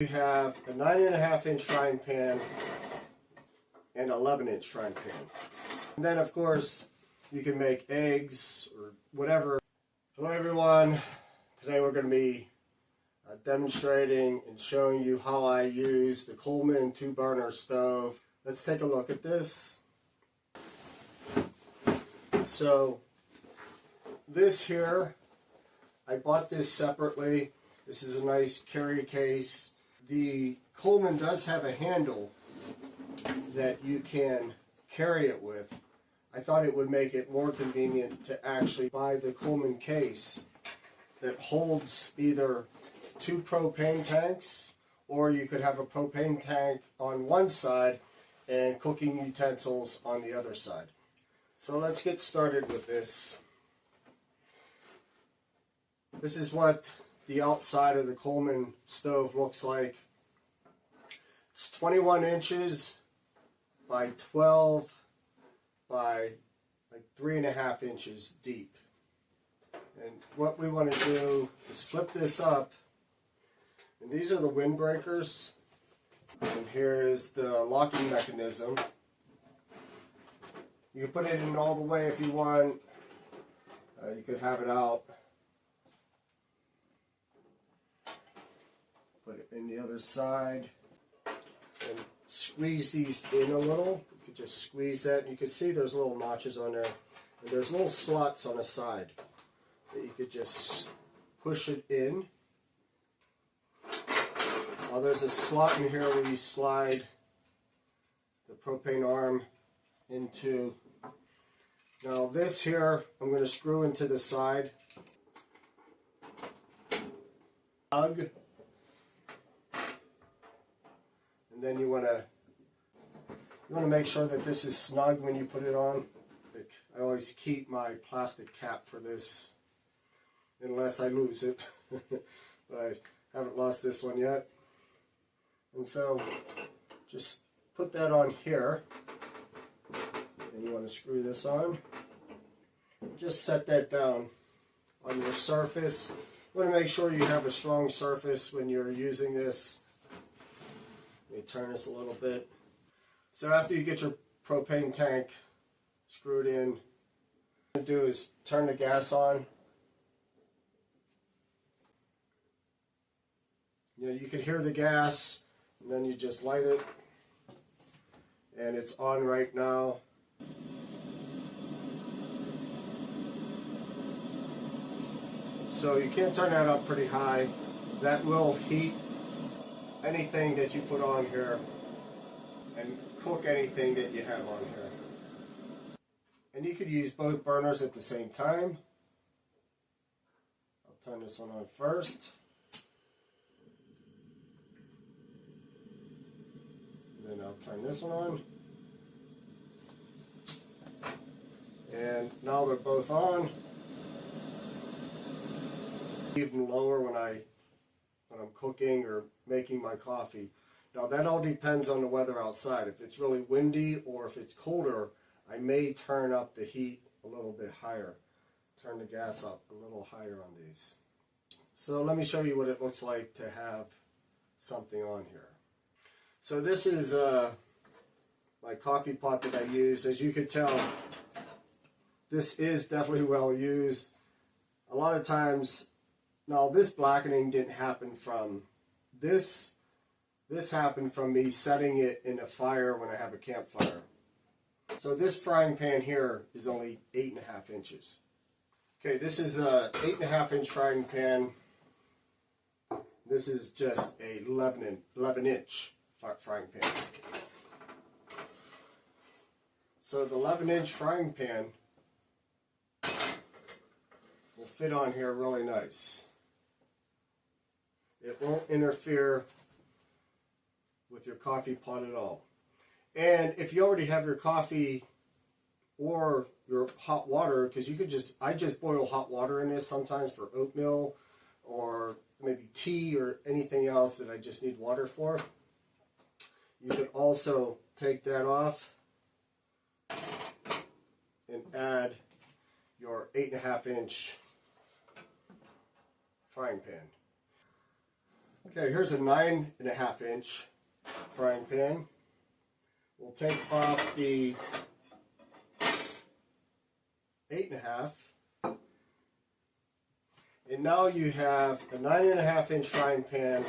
You have a 9.5-inch frying pan and 11-inch frying pan. And then of course you can make eggs or whatever. Hello everyone, today we're going to be demonstrating and showing you how I use the Coleman 2-burner stove. Let's take a look at this. So this here, I bought this separately. This is a nice carry case. The Coleman does have a handle that you can carry it with. I thought it would make it more convenient to actually buy the Coleman case that holds either 2 propane tanks, or you could have a propane tank on one side and cooking utensils on the other side. So let's get started with this. This is what the outside of the Coleman stove looks like. It's 21 inches by 12 by like 3.5 inches deep. And what we want to do is flip this up, and these are the windbreakers, and here is the locking mechanism. You can put it in all the way if you want. You could have it out. Put it in the other side and squeeze these in a little. You could just squeeze that, and you can see there's little notches on there, and there's little slots on the side that you could just push it in. Now there's a slot in here where you slide the propane arm into. Now this here I'm going to screw into the side. And then you want to make sure that this is snug when you put it on. I always keep my plastic cap for this, unless I lose it. But I haven't lost this one yet. And so just put that on here. And you want to screw this on. Just set that down on your surface. You want to make sure you have a strong surface when you're using this. Let me turn this a little bit. So after you get your propane tank screwed in, what you do is turn the gas on. You can hear the gas, and then you just light it, and it's on right now. So you can't turn that up pretty high. That will heat anything that you put on here and cook anything that you have on here. And you could use both burners at the same time. I'll turn this one on first. And then I'll turn this one on. And now they're both on. Even lower when I'm cooking or making my coffee. Now that all depends on the weather outside. If it's really windy or if it's colder, I may turn up the heat a little bit higher. Turn the gas up a little higher on these. So let me show you what it looks like to have something on here. So this is my coffee pot that I use. As you can tell, this is definitely well used. A lot of times, now this blackening didn't happen from this. This happened from me setting it in a fire when I have a campfire. So this frying pan here is only 8.5 inches. Okay, this is a 8.5 inch frying pan. This is just a 11 inch frying pan. So the 11 inch frying pan will fit on here really nice. It won't interfere with your coffee pot at all. And if you already have your coffee or your hot water, because I just boil hot water in this sometimes for oatmeal or maybe tea or anything else that I just need water for. You could also take that off and add your 8.5 inch frying pan. Okay, here's a 9.5 inch frying pan. We'll take off the 8.5. And now you have a 9.5 inch frying pan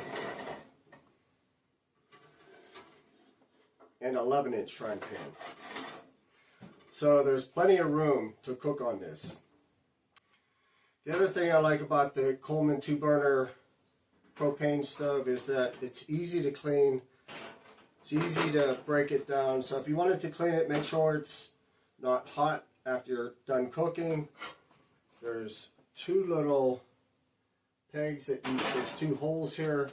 and 11 inch frying pan. So there's plenty of room to cook on this. The other thing I like about the Coleman 2-burner propane stove is that it's easy to clean. It's easy to break it down. So if you wanted to clean it, make sure it's not hot after you're done cooking. There's two little pegs that there's two holes here.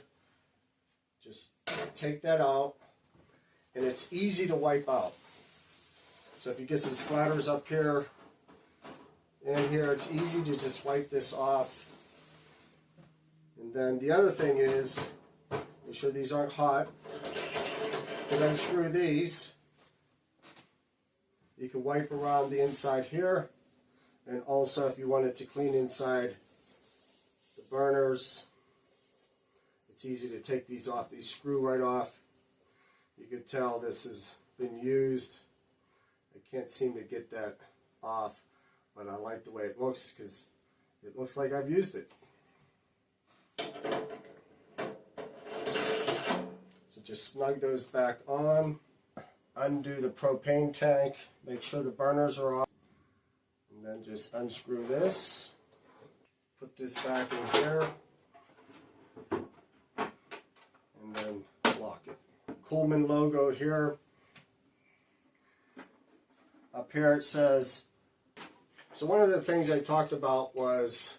Just take that out, and it's easy to wipe out. So if you get some splatters up here and here, it's easy to just wipe this off. And then the other thing is, make sure these aren't hot. And unscrew these. You can wipe around the inside here, and also if you wanted to clean inside the burners, it's easy to take these off. These screw right off. You can tell this has been used. I can't seem to get that off, but I like the way it looks because it looks like I've used it. So just snug those back on. Undo the propane tank. Make sure the burners are off. And then just unscrew this. Put this back in here. And then lock it. Coleman logo here. Up here it says, so one of the things I talked about was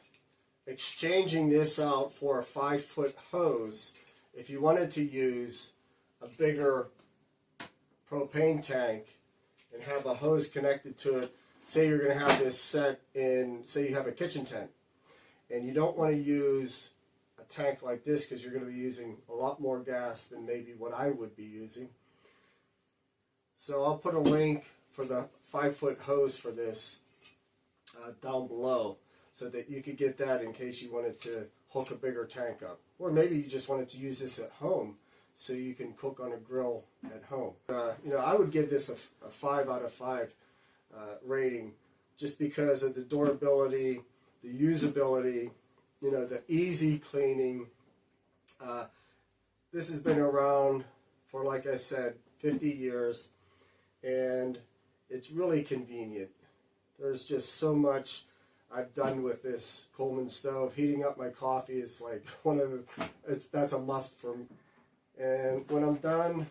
exchanging this out for a 5-foot hose if you wanted to use a bigger propane tank and have a hose connected to it. Say you're going to have this set in, say you have a kitchen tent, and you don't want to use a tank like this because you're going to be using a lot more gas than maybe what I would be using. So I'll put a link for the 5-foot hose for this down below so that you could get that in case you wanted to hook a bigger tank up. Or maybe you just wanted to use this at home so you can cook on a grill at home. You know, I would give this a 5 out of 5 rating just because of the durability, the usability, you know, the easy cleaning. This has been around for, like I said, 50 years, and it's really convenient. There's just so much I've done with this Coleman stove. Heating up my coffee is like one of the, that's a must for me. And when I'm done,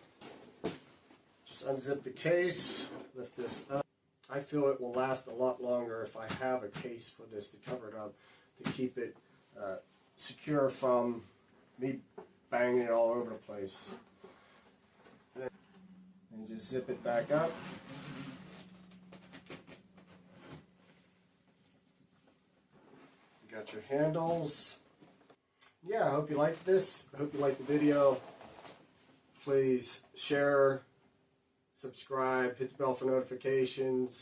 just unzip the case, lift this up. I feel it will last a lot longer if I have a case for this to cover it up, to keep it secure from me banging it all over the place. Then just zip it back up. You got your handles. Yeah, I hope you liked this. I hope you liked the video. Please share, subscribe, hit the bell for notifications.